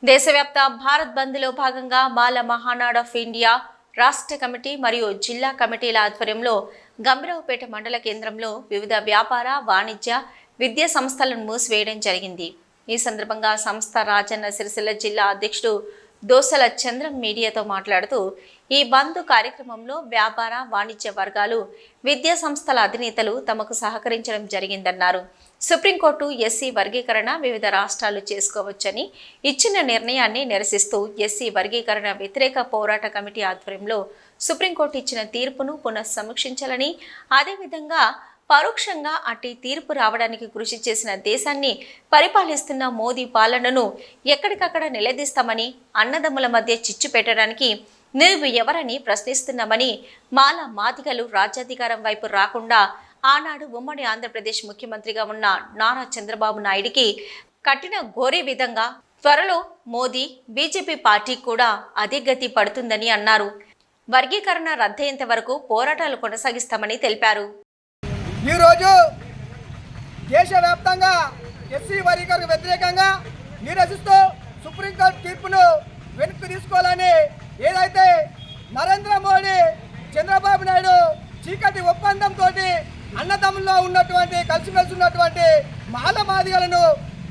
దేశవ్యాప్త భారత్ బంద్లో భాగంగా మాల మహానాడ్ of India రాష్ట్ర కమిటీ మరియు జిల్లా కమిటీల ఆధ్వర్యంలో గంభీరావుపేట మండల కేంద్రంలో వివిధ వ్యాపార, వాణిజ్య, విద్యా సంస్థలను మూసివేయడం జరిగింది. ఈ సందర్భంగా సంస్థ రాజన్న సిరిసిల్ల జిల్లా అధ్యక్షుడు దోసల చంద్రం మీడియాతో మాట్లాడుతూ ఈ బంద్ కార్యక్రమంలో వ్యాపార, వాణిజ్య వర్గాలు, విద్యా సంస్థల అధినేతలు తమకు సహకరించడం జరిగిందన్నారు. సుప్రీంకోర్టు ఎస్సీ వర్గీకరణ వివిధ రాష్ట్రాలు చేసుకోవచ్చని ఇచ్చిన నిర్ణయాన్ని నిరసిస్తూ ఎస్సీ వర్గీకరణ వ్యతిరేక పోరాట కమిటీ ఆధ్వర్యంలో సుప్రీంకోర్టు ఇచ్చిన తీర్పును పునఃసమీక్షించాలని, అదేవిధంగా పరోక్షంగా అట్టి తీర్పు రావడానికి కృషి చేసిన దేశాన్ని పరిపాలిస్తున్న మోదీ పాలనను ఎక్కడికక్కడ నిలదీస్తామని, అన్నదమ్ముల మధ్య చిచ్చు పెట్టడానికి నువ్వు ఎవరని ప్రశ్నిస్తున్నామని, మాల మాదిగలు రాజ్యాధికారం వైపు రాకుండా ఆనాడు ఉమ్మడి ఆంధ్రప్రదేశ్ ముఖ్యమంత్రిగా ఉన్న నారా చంద్రబాబు నాయుడికి కట్టిన ఘోరే విధంగా త్వరలో మోదీ బీజేపీ పార్టీ కూడా అదే గతి పడుతుందని అన్నారు. వర్గీకరణ రద్దయ్యేంత వరకు పోరాటాలు కొనసాగిస్తామని తెలిపారు. ఈరోజు దేశవ్యాప్తంగా ఎస్సీ వర్గీకరణకు వ్యతిరేకంగా నిరసిస్తూ సుప్రీంకోర్టు తీర్పును వెనక్కి తీసుకోవాలని ఏదైతే నరేంద్ర మోడీ, చంద్రబాబు నాయుడు చీకటి ఒప్పందంతో అన్నదమ్ముల్లో ఉన్నటువంటి కలిసిమెలిసి ఉన్నటువంటి మాల మాదిగలను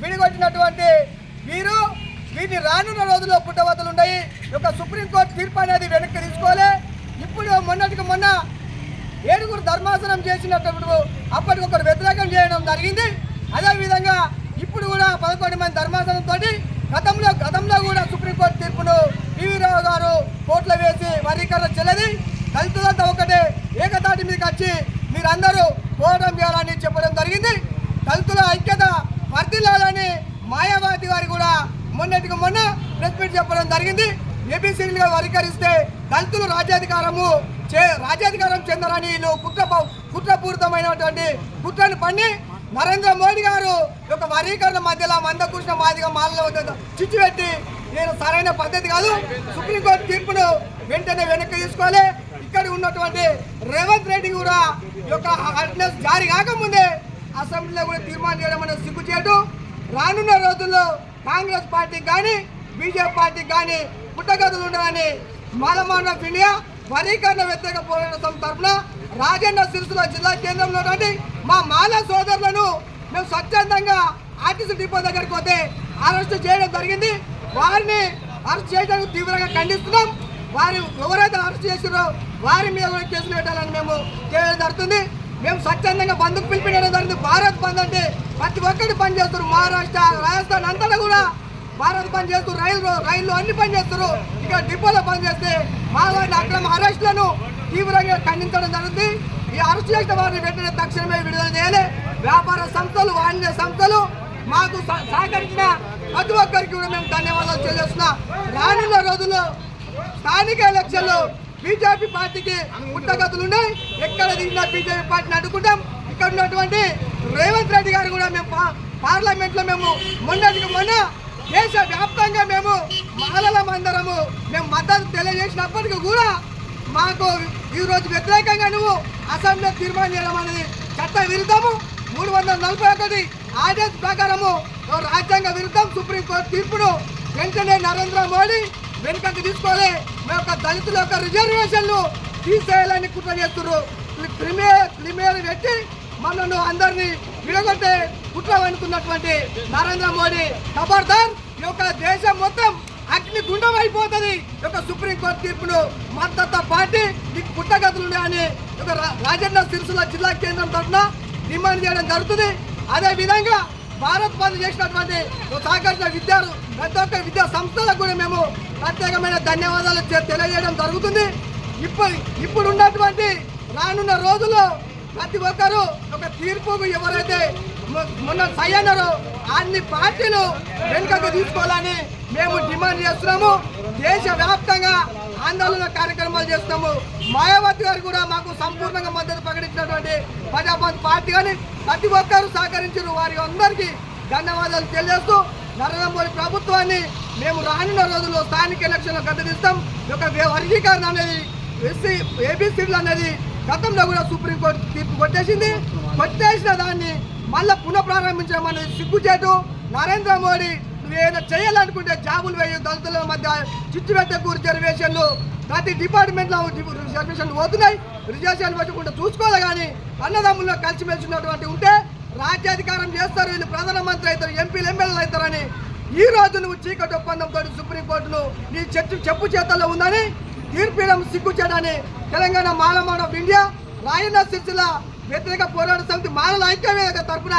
విడిగొట్టినటువంటి వీటిని రానున్న రోజుల్లో పుట్టవతలు ఉన్నాయి. ఒక సుప్రీంకోర్టు తీర్పు అనేది వెనక్కి తీసుకోవాలి. ఇప్పుడు మొన్నటికి మొన్న 7 ధర్మాసనం చేసినప్పుడు అప్పటికొకరు వ్యతిరేకం చేయడం జరిగింది. అదేవిధంగా ఇప్పుడు కూడా 11 మంది ధర్మాసనంతో గతంలో కూడా సుప్రీంకోర్టు తీర్పును పివి రావు గారు కోర్టులో వేసి వర్గీకరణ చెల్లది, దళితులంతా ఒకటే ఏకతాటి మీదకి వచ్చి మీరందరూ పోరాటం చేయాలని చెప్పడం జరిగింది. దళితుల ఐక్యత వర్ధిల్లాలని మాయావతి గారు కూడా మొన్న ప్రెస్ మీట్ చెప్పడం జరిగింది. ఏబీసీలుగా వర్గీకరిస్తే దళితులు రాజ్యాధికారం చెందరని వీళ్ళు కుట్రపూరితమైనటువంటి కుట్రను పన్ని నరేంద్ర మోడీ గారు ఒక వర్గీకరణ మధ్యలో మందకృష్ణ మాదిగా మాలలో చిచ్చు పెట్టి నేను సరైన పద్ధతి కాదు, సుప్రీంకోర్టు తీర్పును వెంటనే వెనక్కి తీసుకోవాలి. ఇక్కడ ఉన్నటువంటి రేవంత్ రెడ్డి కూడా యొక్క ఆర్డినెన్స్ జారీ కాకముందే అసెంబ్లీలో కూడా తీర్మానం చేయడం అనేది సిగ్గుచేటు. రానున్న రోజుల్లో కాంగ్రెస్ పార్టీకి కానీ బీజేపీ పార్టీకి కానీ పుట్టగతులు ఉండవని మాల మహానాడ్ ఆఫ్ ఇండియా వర్గీకరణ వ్యతిరేక పోరాట సంస్థ తరఫున రాజన్న సిరిసిల్ల జిల్లా కేంద్రంలో మా మాల సోదరులను మేము స్వచ్ఛందంగా ఆర్టీసీ డిపో దగ్గరికి పోతే అరెస్ట్ చేయడం జరిగింది. వారిని అరెస్ట్ చేయడానికి తీవ్రంగా ఖండిస్తున్నాం. వారు ఎవరైతే అరెస్ట్ చేసారో వారి మీద కూడా కేసులు పెట్టాలని మేము చేయడం జరుగుతుంది. మేము స్వచ్ఛందంగా బంద్కు పిలిపించడం జరిగింది. భారత్ బంద్ అంటే ప్రతి ఒక్కటి పని చేస్తారు. మహారాష్ట్ర, రాజస్థాన్ అంతటా కూడా భారత్ పని చేస్తారు. రైళ్లు అన్ని పని చేస్తారు. ఇక్కడ డిపోలో పని చేస్తే మా వారిని అక్రమ అరెస్టులను తీవ్రంగా ఖండించడం జరుగుతుంది. ఈ అరెస్ట్ చేసిన వారిని వెంటనే తక్షణమే విడుదల చేయాలి. వ్యాపార సంస్థలు, వాణిజ్య సంస్థలు మాకు సహకరించిన ప్రతి ఒక్కరికి కూడా మేము ధన్యవాదాలు తెలియజేస్తున్నాం. రానున్న రోజుల్లో స్థానిక ఎలక్షన్లు బీజేపీ పార్టీకి పుట్టగతులు ఉన్నాయి. ఎక్కడ దిగినా బీజేపీ పార్టీని అడ్డుకుంటాం. ఇక్కడ ఉన్నటువంటి రేవంత్ రెడ్డి గారు కూడా మేము పార్లమెంట్లో మేము మొన్న దేశ వ్యాప్తంగా మేము మహిళలందరము మేము మద్దతు తెలియజేసినప్పటికీ కూడా మాకు ఈరోజు వ్యతిరేకంగా నువ్వు అసెంబ్లీలో తీర్మానం చేయడం అనేది చట్ట విరుద్ధము. 341 ఆర్డినెన్స్ ప్రకారము రాజ్యాంగ విరుద్ధం. సుప్రీంకోర్టు తీర్పును వెంటనే నరేంద్ర మోడీ వెనుకకు తీసుకోవాలి. మేము యొక్క దళితుల యొక్క రిజర్వేషన్లు తీసేయాలని కుట్ర చేస్తున్నారు. క్రిమినల్ పెట్టి మనను అందరినీ విడగొట్టే కుట్ర అనుకున్నటువంటి నరేంద్ర మోడీ ఖబర్దార్. ఈ యొక్క దేశం మొత్తం అగ్ని గుండం అయిపోతుంది. ఒక సుప్రీంకోర్టు తీర్పును మద్దతు పార్టీ మీకు పుట్టగతులు అని ఒక రాజన్న సిరిసిల్ల జిల్లా కేంద్రం తరఫున డిమాండ్ చేయడం జరుగుతుంది. అదేవిధంగా భారత్ బంద్ చేసినటువంటి సహకరించిన ప్రతి ఒక్క విద్యా సంస్థలకు కూడా మేము ప్రత్యేకమైన ధన్యవాదాలు తెలియజేయడం జరుగుతుంది. ఇప్పుడు ఉన్నటువంటి రానున్న రోజుల్లో ప్రతి ఒక్కరూ ఒక తీర్పుకు ఎవరైతే మొన్న సయ్యన్నారో అన్ని పార్టీలు వెనుకకు తీసుకోవాలని మేము డిమాండ్ చేస్తున్నాము. దేశవ్యాప్తంగా ఆందోళన కార్యక్రమాలు చేస్తున్నాము. మాయావతి గారు కూడా మాకు సంపూర్ణంగా మద్దతు ప్రకటించినటువంటి ప్రజాబంధ్ పార్టీ కానీ ప్రతి ఒక్కరూ సహకరించారు. వారి అందరికీ ధన్యవాదాలు తెలియజేస్తూ నరేంద్ర మోడీ ప్రభుత్వాన్ని మేము రానున్న రోజుల్లో స్థానిక ఎలక్షన్లో గద్దెదిస్తాం. ఒక వర్గీకరణ అనేది ఏబీసీలు అనేది గతంలో కూడా సుప్రీంకోర్టు తీర్పు కొట్టేసిన దాన్ని మళ్ళీ పునఃప్రారంభించడం అనేది సిగ్గుచేటు. నరేంద్ర మోడీ నువ్వేమైనా చేయాలనుకుంటే జాబులు వేయ దళితుల మధ్య చిచ్చు పెట్టకు రిజర్వేషన్లు ప్రతి డిపార్ట్మెంట్లో రిజర్వేషన్లు పోతున్నాయి. రిజర్వేషన్లు పెట్టకుండా చూసుకోవాలి. కానీ అన్నదమ్ముల్లో కలిసిమెలిసి ఉన్నటువంటి ఉంటే రాజ్యాధికారం చేస్తారు, వీళ్ళు ప్రధానమంత్రి అవుతారు, ఎంపీలు ఎమ్మెల్యేలు అవుతారని ఈ రోజు నువ్వు చీకటి ఒప్పందంతో సుప్రీంకోర్టును నీ చెప్పు చేతల్లో ఉందని తీర్పిడం సిగ్గుచేయడాన్ని తెలంగాణ మాల ఆఫ్ ఇండియా రాయన్న సిరిసిల్ల వ్యతిరేక పోరాట సమితి మాలల ఐక్యవేదిక తరఫున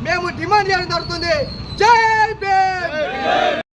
మేము డిమాండ్ చేయడం జరుగుతుంది. జై భీమ్.